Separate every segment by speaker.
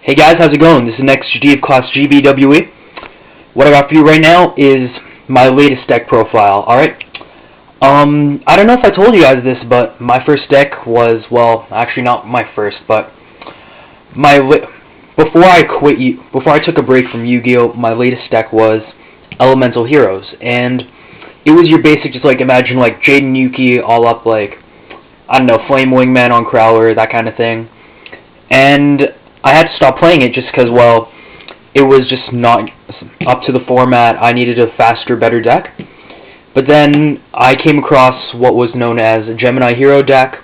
Speaker 1: Hey guys, how's it going? This is Next G of Class GBWE. What I got for you right now is my latest deck profile, alright? I don't know if I told you guys this, but my first deck was, well, actually not my first, but before I took a break from Yu-Gi-Oh, my latest deck was Elemental Heroes, and it was your basic, just like, imagine, like, Jade and Yuki all up, like, I don't know, Flame Wingman on Crowler, that kind of thing. And I had to stop playing it just because, well, it was just not up to the format. I needed a faster, better deck. But then I came across what was known as a Gemini Hero deck.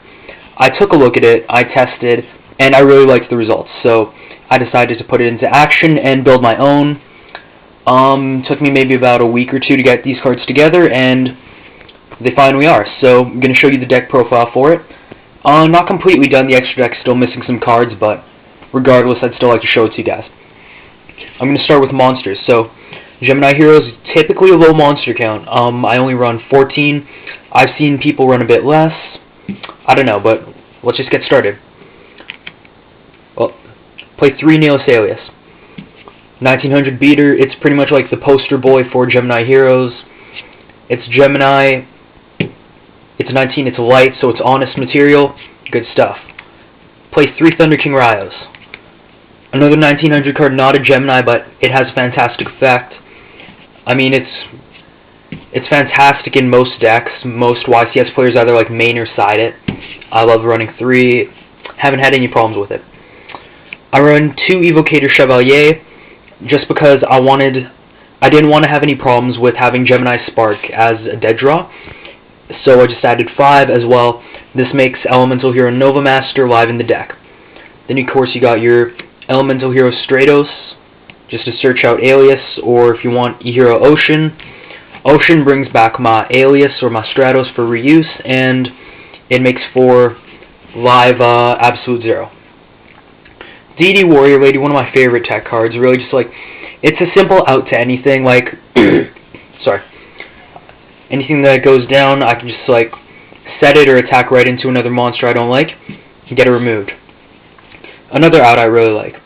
Speaker 1: I took a look at it, I tested, and I really liked the results. So I decided to put it into action and build my own. Took me maybe about a week or two to get these cards together, and they finally are. So I'm going to show you the deck profile for it. Not completely done, the extra deck's still missing some cards, but regardless, I'd still like to show it to you guys. I'm going to start with monsters. So, Gemini Heroes, typically a low monster count. I only run 14. I've seen people run a bit less. I don't know, but let's just get started. Well, play 3 Neos Alias. 1900 beater, it's pretty much like the poster boy for Gemini Heroes. It's Gemini, it's 19, it's light, so it's honest material. Good stuff. Play 3 Thunder King Ryos. Another 1900 card, not a Gemini, but it has fantastic effect. I mean, it's fantastic in most decks. Most YCS players either like main or side it. I love running 3. Haven't had any problems with it. I run 2 Evocator Chevalier just because I didn't want to have any problems with having Gemini Spark as a dead draw. So I just added 5 as well. This makes Elemental Hero Nova Master live in the deck. Then of course you got your Elemental Hero Stratos, just to search out Alias, or if you want Ehero Ocean. Ocean brings back my Alias or my Stratos for reuse, and it makes for live Absolute Zero. Deity Warrior Lady, one of my favorite tech cards, really just like, it's a simple out to anything, like, sorry, anything that goes down, I can just like, set it or attack right into another monster I don't like, and get it removed. Another out I really like,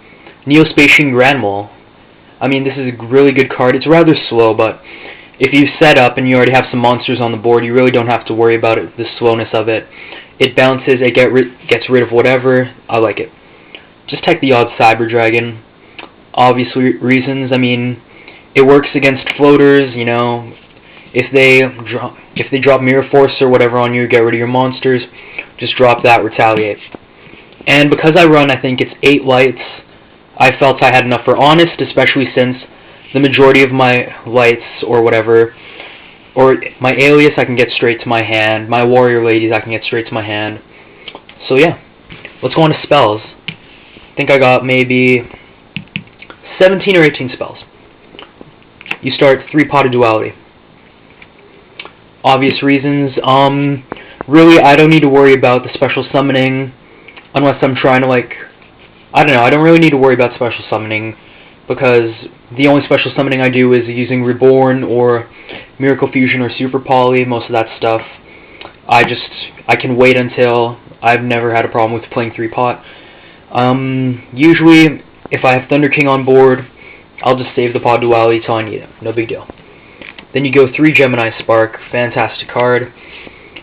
Speaker 1: Neo-Spacian Granmole. I mean, this is a really good card. It's rather slow, but if you set up and you already have some monsters on the board, you really don't have to worry about it, the slowness of it. It bounces, it gets rid of whatever. I like it. Just take the odd Cyber Dragon. Obvious reasons. I mean, it works against floaters. You know, if they drop Mirror Force or whatever on you, get rid of your monsters. Just drop that, retaliate. And because I run, I think it's 8 lights, I felt I had enough for honest, especially since the majority of my lights or whatever, or my Alias I can get straight to my hand, my Warrior Ladies I can get straight to my hand. So yeah, let's go on to spells. I think I got maybe 17 or 18 spells. You start 3 Potted Duality. Obvious reasons, really I don't need to worry about the special summoning, unless I'm trying to like, I don't know, I don't really need to worry about special summoning, because the only special summoning I do is using Reborn or Miracle Fusion or Super Poly, most of that stuff. I can wait until, I've never had a problem with playing 3 pot. Usually, if I have Thunder King on board, I'll just save the Pod Duality till I need it, no big deal. Then you go 3 Gemini Spark, fantastic card.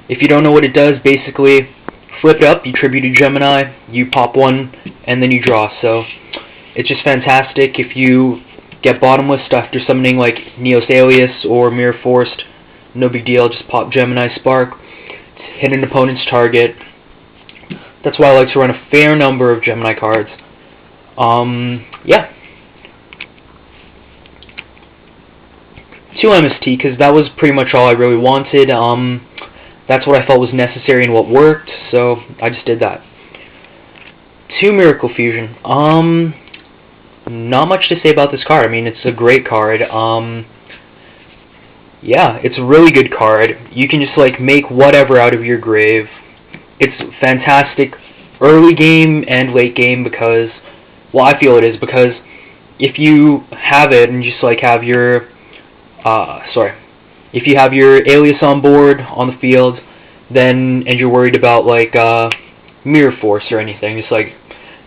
Speaker 1: If you don't know what it does, basically, flip it up, you tribute a Gemini, you pop 1, and then you draw. So it's just fantastic. If you get bottomless after summoning like Neos Alias or Mirror Forced, no big deal, just pop Gemini Spark, hit an opponent's target. That's why I like to run a fair number of Gemini cards. Yeah. 2 MST, because that was pretty much all I really wanted. That's what I felt was necessary and what worked, so I just did that. 2 Miracle Fusion. Not much to say about this card. I mean, it's a great card. Yeah, it's a really good card. You can just, like, make whatever out of your grave. It's fantastic early game and late game because, well, I feel it is, because if you have it and just, like, have your, if you have your Alias on board, on the field, then, and you're worried about, like, Mirror Force or anything, just, like,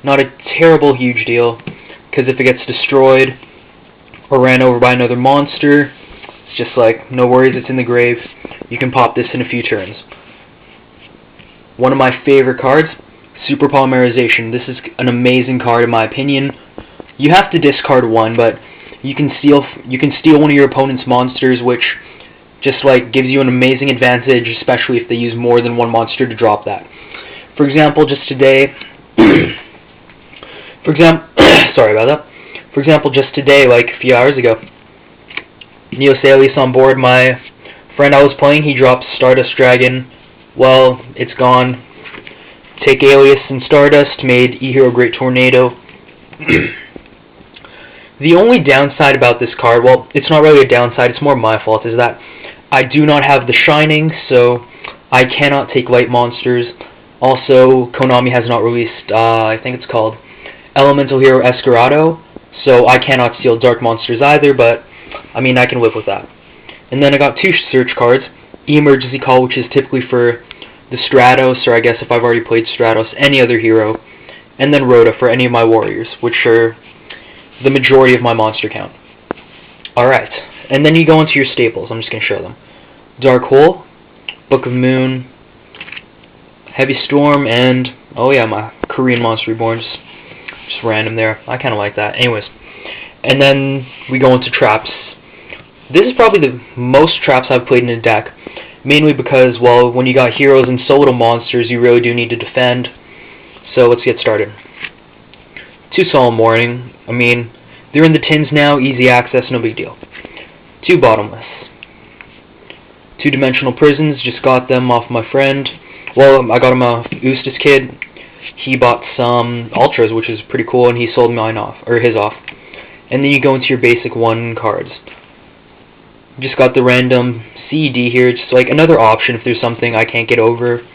Speaker 1: Not a terrible huge deal, because if it gets destroyed or ran over by another monster, it's just like, no worries, it's in the grave. You can pop this in a few turns. One of my favorite cards, Super Polymerization. This is an amazing card in my opinion. You have to discard one, but you can steal one of your opponent's monsters, which just like gives you an amazing advantage, especially if they use more than one monster to drop that. For example, just today, sorry about that. For example, just today, like a few hours ago, Neosalius on board, my friend I was playing, he dropped Stardust Dragon. Well, it's gone. Take Alias and Stardust, made Ehero Great Tornado. The only downside about this card, well, it's not really a downside, it's more my fault, is that I do not have the Shining, so I cannot take light monsters. Also, Konami has not released, I think it's called Elemental Hero Escarado, so I cannot steal dark monsters either, but, I mean, I can live with that. And then I got two search cards, Emergency Call, which is typically for the Stratos, or I guess if I've already played Stratos, any other hero, and then Rhoda for any of my warriors, which are the majority of my monster count. Alright, and then you go into your staples. I'm just going to show them. Dark Hole, Book of Moon, Heavy Storm, and, oh yeah, my Korean Monster Reborn, just random there. I kind of like that. Anyways, and then we go into traps. This is probably the most traps I've played in a deck, mainly because, well, when you got heroes and so little monsters, you really do need to defend. So let's get started. Two Solemn Warning. I mean, they're in the tins now, easy access, no big deal. Two Bottomless. Two Dimensional Prisons, just got them off my friend. Well, I got him a Eustace kid. He bought some Ultras, which is pretty cool, and he sold mine off, or his off. And then you go into your basic 1 cards. Just got the random CED here, just like another option if there's something I can't get over.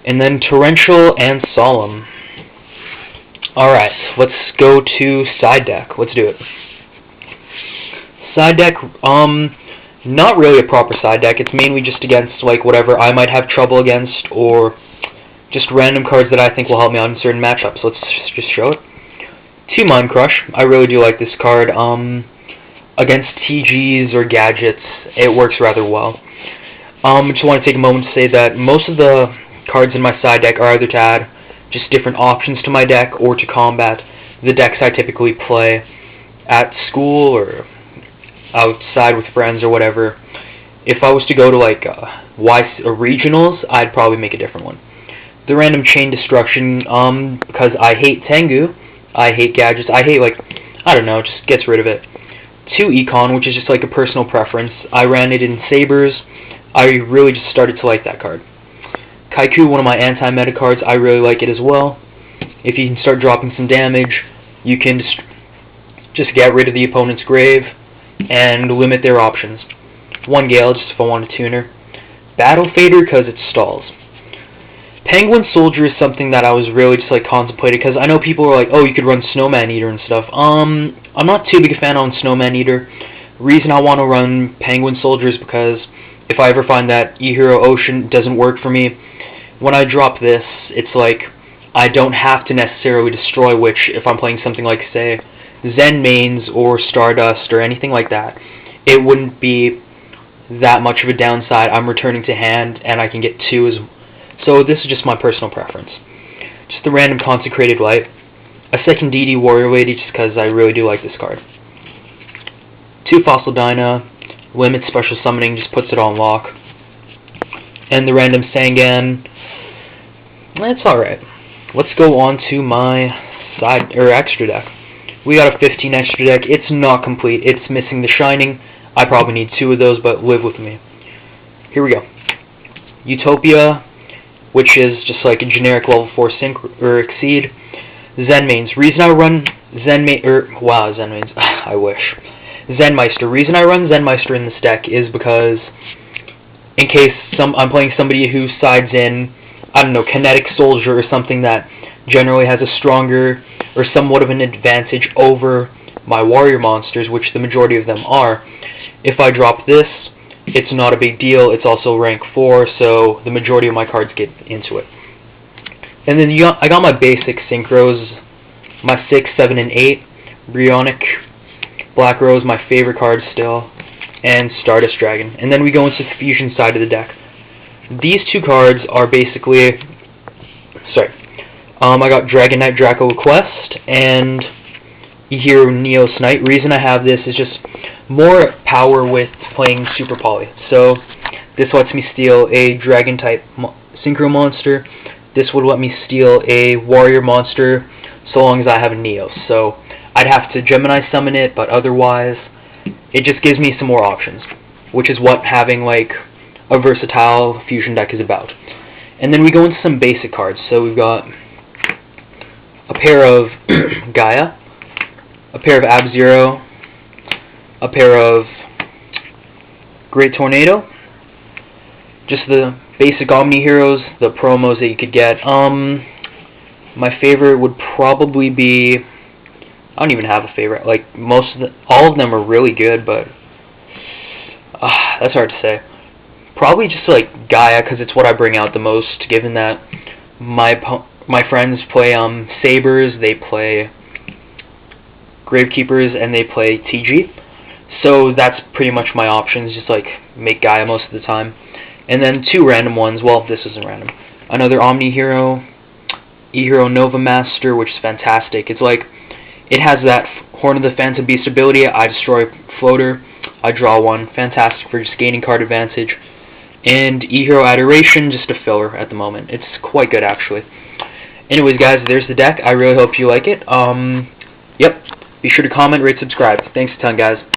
Speaker 1: And then Torrential and Solemn. Alright, let's go to side deck. Let's do it. Side deck, not really a proper side deck. It's mainly just against like whatever I might have trouble against, or just random cards that I think will help me out in certain matchups. Let's just show it. 2 Mind Crush. I really do like this card. Against TGs or gadgets, it works rather well. I just want to take a moment to say that most of the cards in my side deck are either to add just different options to my deck or to combat the decks I typically play at school or outside with friends or whatever. If I was to go to like regionals, I'd probably make a different one. The random Chain Destruction, because I hate Tengu, I hate gadgets, I hate, like, I don't know, just gets rid of it. 2 Econ, which is just like a personal preference. I ran it in Sabers. I really just started to like that card. Kaiku, one of my anti-meta cards, I really like it as well. If you can start dropping some damage, you can just get rid of the opponent's grave and limit their options. 1 Gale, just if I want a tuner. Battle Fader, because it stalls. Penguin Soldier is something that I was really just like contemplating, because I know people are like, oh, you could run Snowman Eater and stuff. I'm not too big a fan on Snowman Eater. Reason I want to run Penguin Soldier is because if I ever find that Ehero Ocean doesn't work for me, when I drop this, it's like I don't have to necessarily destroy, which if I'm playing something like, say, Zen Mains or Stardust or anything like that, it wouldn't be that much of a downside. I'm returning to hand and I can get 2 as well. So this is just my personal preference. Just the random Consecrated Light. A second DD Warrior Lady, just because I really do like this card. 2 Fossil Dyna. Limit Special Summoning, just puts it on lock. And the random Sangan. It's alright. Let's go on to my side, or extra deck. We got a 15 extra deck. It's not complete. It's missing the Shining. I probably need 2 of those, but live with me. Here we go. Utopia, which is just like a generic level 4 sync or exceed. Zen Mains. Reason I run Zen Mains, I wish. Zenmeister. Reason I run Zenmeister in this deck is because in case I'm playing somebody who sides in, I don't know, Kinetic Soldier or something that generally has a stronger or somewhat of an advantage over my warrior monsters, which the majority of them are. If I drop this, it's not a big deal. It's also rank 4, so the majority of my cards get into it. And then I got my basic synchros, my 6, 7, and 8. Brionic, Black Rose, my favorite card still, and Stardust Dragon. And then we go into the fusion side of the deck. These two cards are basically, I got Dragon Knight Draco Quest and Ehero Neos Knight. Reason I have this is just more power with playing Super Poly. So this lets me steal a Dragon type Synchro monster. This would let me steal a Warrior monster so long as I have a Neos. So I'd have to Gemini summon it, but otherwise it just gives me some more options, which is what having like a versatile fusion deck is about. And then we go into some basic cards. So we've got a pair of Gaia, a pair of Ab-Zero, a pair of Great Tornado, just the basic Omni Heroes, the promos that you could get. My favorite would probably be, I don't even have a favorite. Like all of them are really good, but that's hard to say. Probably just like Gaia, because it's what I bring out the most. Given that my friends play Sabers, they play Gravekeepers, and they play TG. So that's pretty much my options. Just like make Gaia most of the time, and then two random ones. Well, this isn't random. Another Omni Hero, Ehero Nova Master, which is fantastic. It's like it has that Horn of the Phantom Beast ability. I destroy floater, I draw one. Fantastic for just gaining card advantage. And Ehero Adoration, just a filler at the moment. It's quite good actually. Anyways, guys, there's the deck. I really hope you like it. Yep. Be sure to comment, rate, subscribe. Thanks a ton, guys.